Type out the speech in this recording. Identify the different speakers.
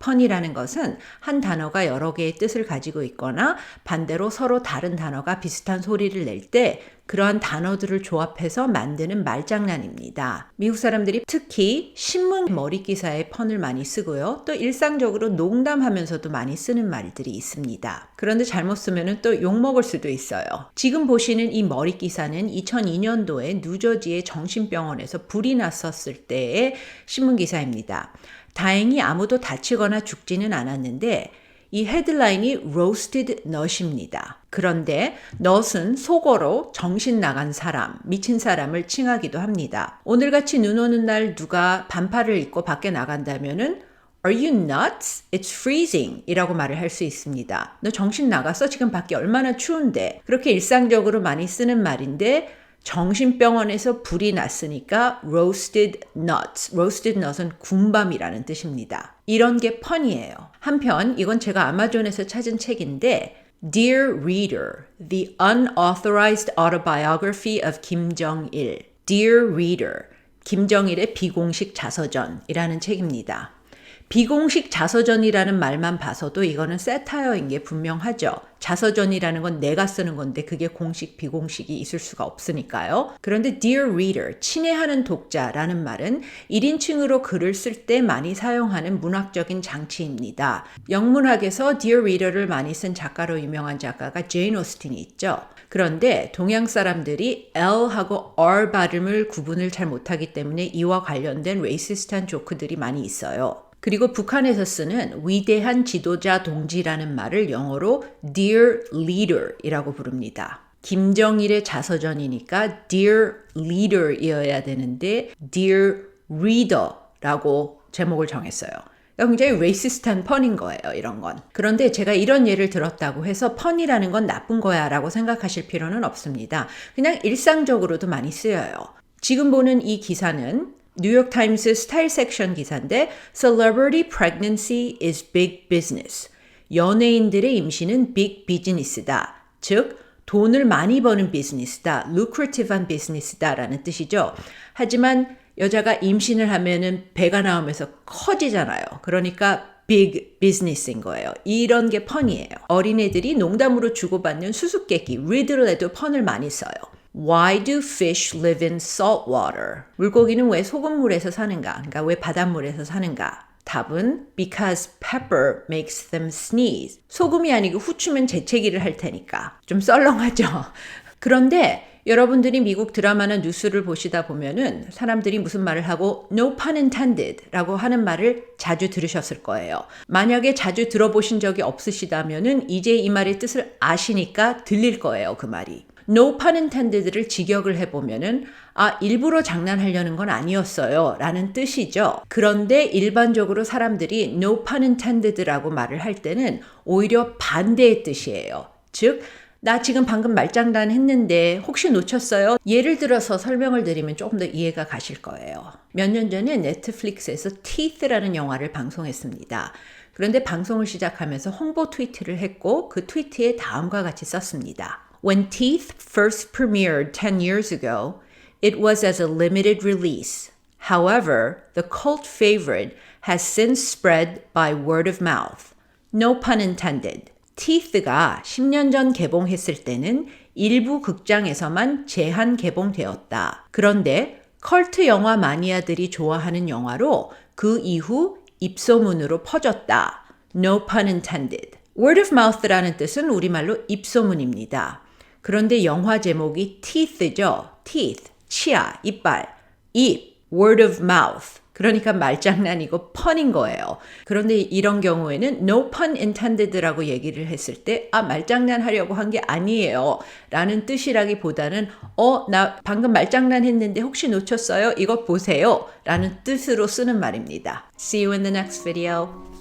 Speaker 1: 펀이라는 것은 한 단어가 여러 개의 뜻을 가지고 있거나 반대로 서로 다른 단어가 비슷한 소리를 낼 때 그러한 단어들을 조합해서 만드는 말장난입니다. 미국 사람들이 특히 신문 머리 기사에 펀을 많이 쓰고요. 또 일상적으로 농담하면서도 많이 쓰는 말들이 있습니다. 그런데 잘못 쓰면 또 욕먹을 수도 있어요. 지금 보시는 이 머리 기사는 2002년도에 뉴저지의 정신병원에서 불이 났었을 때의 신문 기사입니다. 다행히 아무도 다치거나 죽지는 않았는데 이 헤드라인이 roasted nut입니다. 그런데 nut은 속어로 정신 나간 사람, 미친 사람을 칭하기도 합니다. 오늘같이 눈 오는 날 누가 반팔을 입고 밖에 나간다면은 Are you nuts? It's freezing 이라고 말을 할 수 있습니다. 너 정신 나갔어? 지금 밖에 얼마나 추운데. 그렇게 일상적으로 많이 쓰는 말인데 정신병원에서 불이 났으니까 roasted nuts. roasted nut은 군밤이라는 뜻입니다. 이런 게 펀이에요. 한편 이건 제가 아마존에서 찾은 책인데 Dear Reader, The Unauthorized Autobiography of Kim Jong-il. Dear Reader, 김정일의 비공식 자서전이라는 책입니다. 비공식 자서전이라는 말만 봐서도 이거는 세타어인 게 분명하죠. 자서전이라는 건 내가 쓰는 건데 그게 공식, 비공식이 있을 수가 없으니까요. 그런데 Dear Reader, 친애하는 독자라는 말은 1인칭으로 글을 쓸 때 많이 사용하는 문학적인 장치입니다. 영문학에서 Dear Reader를 많이 쓴 작가로 유명한 작가가 제인 오스틴이 있죠. 그런데 동양 사람들이 L하고 R 발음을 구분을 잘 못하기 때문에 이와 관련된 레이시스트한 조크들이 많이 있어요. 그리고 북한에서 쓰는 위대한 지도자 동지라는 말을 영어로 Dear Leader이라고 부릅니다. 김정일의 자서전이니까 Dear Leader이어야 되는데 Dear Reader라고 제목을 정했어요. 굉장히 레이시스트한 펀인 거예요, 이런 건. 그런데 제가 이런 예를 들었다고 해서 펀이라는 건 나쁜 거야 라고 생각하실 필요는 없습니다. 그냥 일상적으로도 많이 쓰여요. 지금 보는 이 기사는 뉴욕타임스 스타일 섹션 기사인데 Celebrity pregnancy is big business. 연예인들의 임신은 빅 비즈니스다. 즉 돈을 많이 버는 비즈니스다. lucrative한 비즈니스다 라는 뜻이죠. 하지만 여자가 임신을 하면은 배가 나오면서 커지잖아요. 그러니까 big business인 거예요. 이런 게 펀이에요. 어린애들이 농담으로 주고받는 수수께끼, 리들에도 펀을 많이 써요. Why do fish live in salt water? 물고기는 왜 소금물에서 사는가? 그러니까 왜 바닷물에서 사는가? 답은 because pepper makes them sneeze. 소금이 아니고 후추면 재채기를 할 테니까. 좀 썰렁하죠? 그런데 여러분들이 미국 드라마나 뉴스를 보시다 보면은 사람들이 무슨 말을 하고 no pun intended 라고 하는 말을 자주 들으셨을 거예요. 만약에 자주 들어보신 적이 없으시다면은 이제 이 말의 뜻을 아시니까 들릴 거예요, 그 말이. No pun intended를 직역을 해보면은 일부러 장난하려는 건 아니었어요 라는 뜻이죠. 그런데 일반적으로 사람들이 no pun intended라고 말을 할 때는 오히려 반대의 뜻이에요. 즉 나 지금 방금 말장난 했는데 혹시 놓쳤어요? 예를 들어서 설명을 드리면 조금 더 이해가 가실 거예요. 몇 년 전에 넷플릭스에서 Teeth라는 영화를 방송했습니다. 그런데 방송을 시작하면서 홍보 트위트를 했고 그 트위트에 다음과 같이 썼습니다. When Teeth first premiered 10 years ago, it was as a limited release. However, the cult favorite has since spread by word of mouth. No pun intended. Teeth가 10년 전 개봉했을 때는 일부 극장에서만 제한 개봉되었다. 그런데 컬트 영화 마니아들이 좋아하는 영화로 그 이후 입소문으로 퍼졌다. No pun intended. Word of mouth라는 뜻은 우리말로 입소문입니다. 그런데 영화 제목이 Teeth죠. Teeth, 치아, 이빨, 입, word of mouth. 그러니까 말장난이고 펀인 거예요. 그런데 이런 경우에는 no pun intended라고 얘기를 했을 때 말장난 하려고 한 게 아니에요 라는 뜻이라기보다는 나 방금 말장난 했는데 혹시 놓쳤어요? 이거 보세요 라는 뜻으로 쓰는 말입니다. See you in the next video.